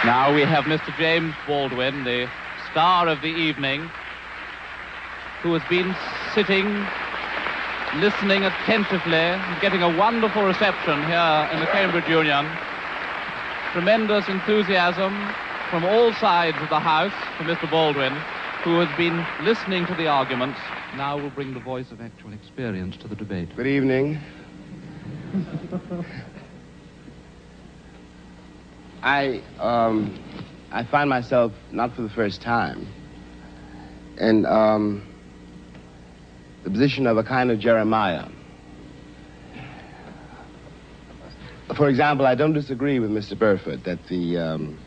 Now we have Mr. James Baldwin, the star of the evening, who has been sitting, listening attentively, and getting a wonderful reception here in the Cambridge Union. Tremendous enthusiasm from all sides of the House for Mr. Baldwin, who has been listening to the arguments. Now will bring the voice of actual experience to the debate. Good evening. I find myself, not for the first time, in the position of a kind of Jeremiah. For example, I don't disagree with Mr. Burford that the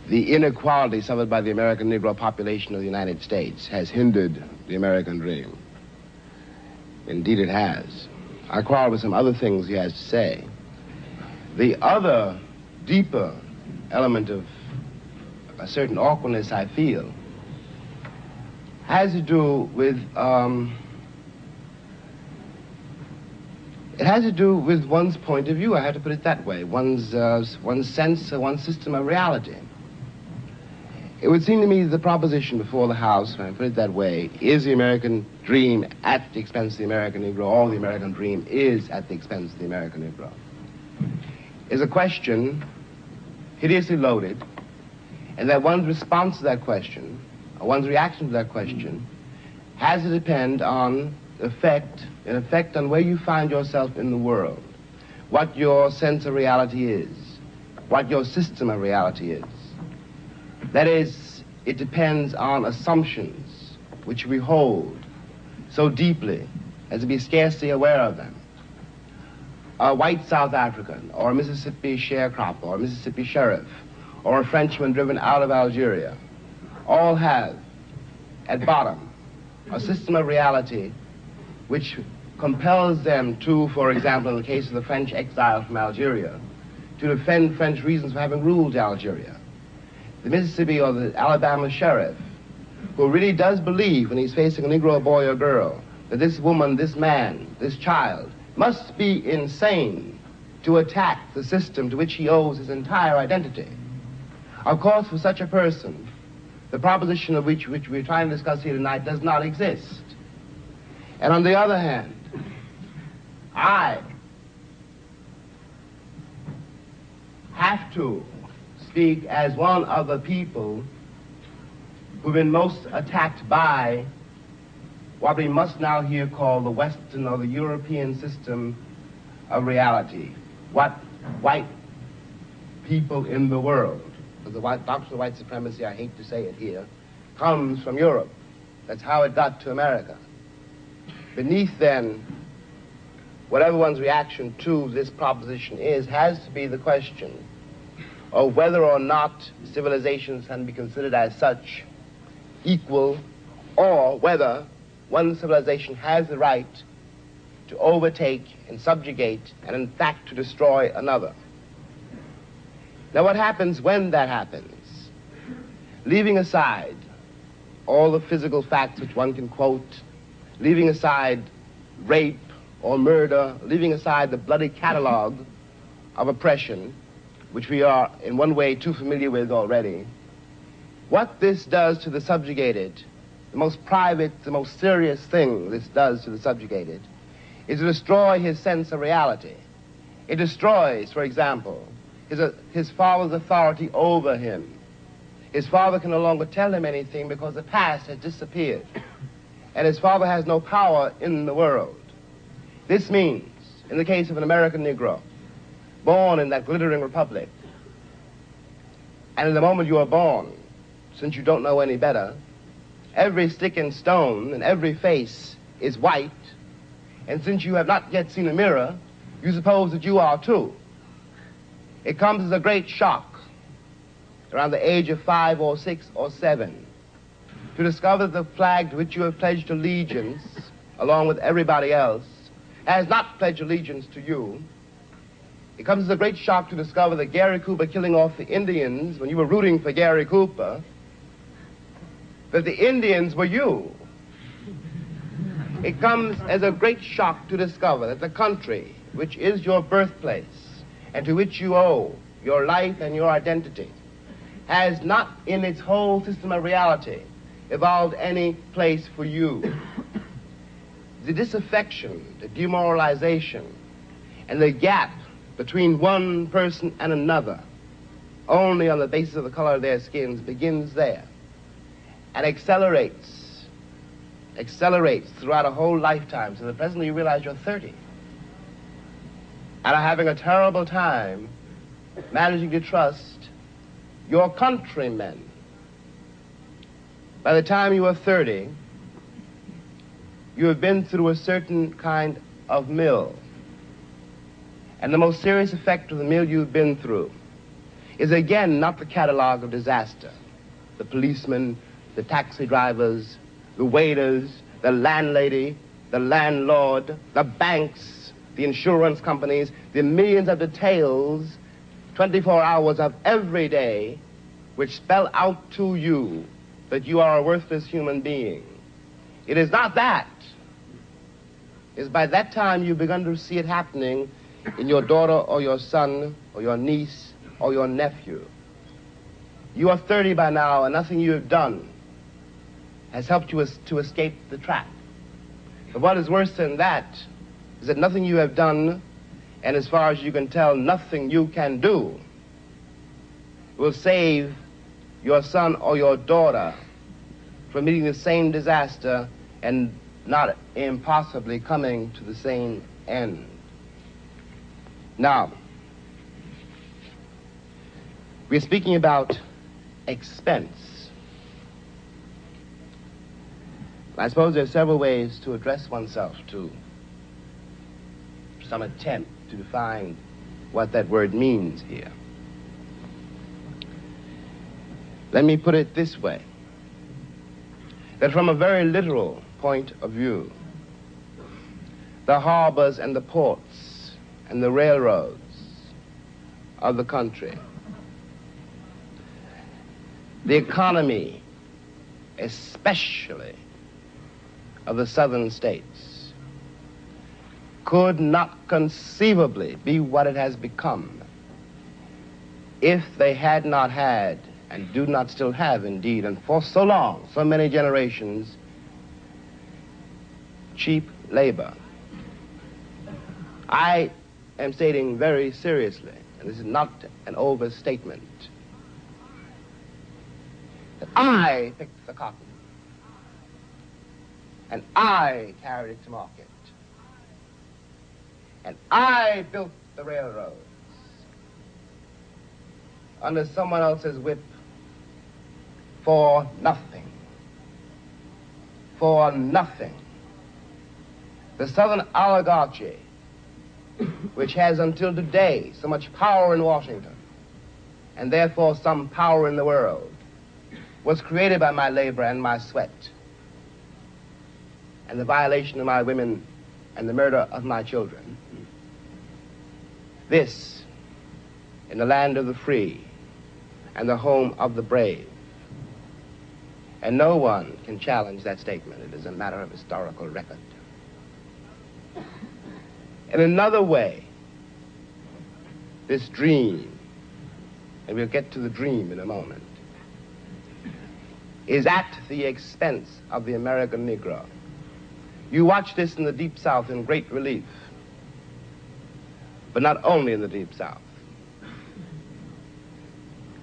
inequality suffered by the American Negro population of the United States has hindered the American dream. Indeed, it has. I quarrel with some other things he has to say. The other, deeper element of a certain awkwardness I feel has to do with one's point of view. I have to put it that way. One's sense, one's system of reality. It would seem to me that the proposition before the House, when I put it that way, is the American dream at the expense of the American Negro, or the American dream is at the expense of the American Negro, is a question hideously loaded, and that one's response to that question, or one's reaction to that question, has to depend on an effect on where you find yourself in the world, what your sense of reality is, what your system of reality is. That is, it depends on assumptions which we hold so deeply as to be scarcely aware of them. A white South African, or a Mississippi sharecropper, or a Mississippi sheriff, or a Frenchman driven out of Algeria, all have, at bottom, a system of reality which compels them to, for example, in the case of the French exile from Algeria, to defend French reasons for having ruled Algeria. The Mississippi or the Alabama sheriff, who really does believe when he's facing a Negro boy or girl that this woman, this man, this child must be insane to attack the system to which he owes his entire identity. Of course, for such a person, the proposition of which we're trying to discuss here tonight does not exist. And on the other hand, I have to speak as one of the people who've been most attacked by what we must now here call the Western or the European system of reality. What white people in the world, the doctrine of white supremacy, I hate to say it here, comes from Europe. That's how it got to America. Beneath then, whatever one's reaction to this proposition is, has to be the question of whether or not civilizations can be considered as such equal, or whether one civilization has the right to overtake and subjugate and in fact to destroy another. Now what happens when that happens? Leaving aside all the physical facts which one can quote, leaving aside rape or murder, leaving aside the bloody catalog of oppression, which we are in one way too familiar with already, what this does to the subjugated, the most private, the most serious thing this does to the subjugated, is to destroy his sense of reality. It destroys, for example, his father's authority over him. His father can no longer tell him anything because the past has disappeared, and his father has no power in the world. This means, in the case of an American Negro, born in that glittering republic, and in the moment you are born, since you don't know any better, every stick and stone and every face is white, and since you have not yet seen a mirror, you suppose that you are too. It comes as a great shock around the age of 5 or 6 or 7 to discover that the flag to which you have pledged allegiance, along with everybody else, has not pledged allegiance to you. It comes as a great shock to discover that Gary Cooper killing off the Indians when you were rooting for Gary Cooper, that the Indians were you. It comes as a great shock to discover that the country, which is your birthplace, and to which you owe your life, and your identity, has not in its whole system of reality evolved any place for you. The disaffection, the demoralization, and the gap between one person and another, only on the basis of the color of their skins, begins there and accelerates throughout a whole lifetime, so that presently you realize you're 30 and are having a terrible time managing to trust your countrymen. By the time you are 30, you have been through a certain kind of mill. And the most serious effect of the mill you've been through is, again, not the catalog of disaster. The policemen, the taxi drivers, the waiters, the landlady, the landlord, the banks, the insurance companies, the millions of details, 24 hours of every day, which spell out to you that you are a worthless human being. It is not that. It's by that time you've begun to see it happening in your daughter or your son or your niece or your nephew. You are 30 by now, and nothing you have done has helped you to escape the trap. But what is worse than that is that nothing you have done, and as far as you can tell, nothing you can do, will save your son or your daughter from meeting the same disaster and not impossibly coming to the same end. Now, we're speaking about expense. I suppose there are several ways to address oneself to some attempt to define what that word means here. Let me put it this way, that from a very literal point of view, the harbors and the ports and the railroads of the country, the economy, especially of the southern states, could not conceivably be what it has become if they had not had, and do not still have indeed, and for so long, so many generations, cheap labor. I am stating very seriously, and this is not an overstatement, that I picked the cotton, and I carried it to market, and I built the railroads under someone else's whip for nothing. For nothing. The Southern oligarchy, which has until today so much power in Washington, and therefore some power in the world, was created by my labor and my sweat, and the violation of my women and the murder of my children. This, in the land of the free and the home of the brave. And no one can challenge that statement. It is a matter of historical record. In another way, this dream, and we'll get to the dream in a moment, is at the expense of the American Negro. You watch this in the Deep South in great relief, but not only in the Deep South.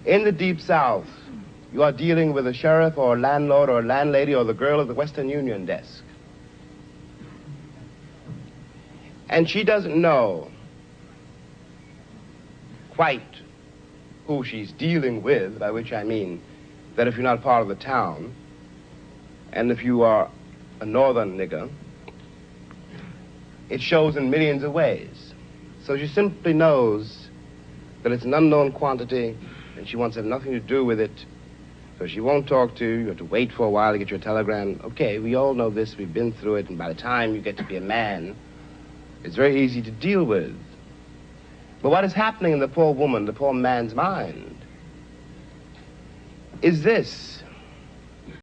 In the Deep South, you are dealing with a sheriff or a landlord or a landlady or the girl at the Western Union desk. And she doesn't know quite who she's dealing with, by which I mean that if you're not part of the town, and if you are a northern nigger, it shows in millions of ways. So she simply knows that it's an unknown quantity, and she wants to have nothing to do with it. So she won't talk to you. You have to wait for a while to get your telegram. Okay, we all know this. We've been through it. And by the time you get to be a man, it's very easy to deal with. But what is happening in the poor woman, the poor man's mind, is this.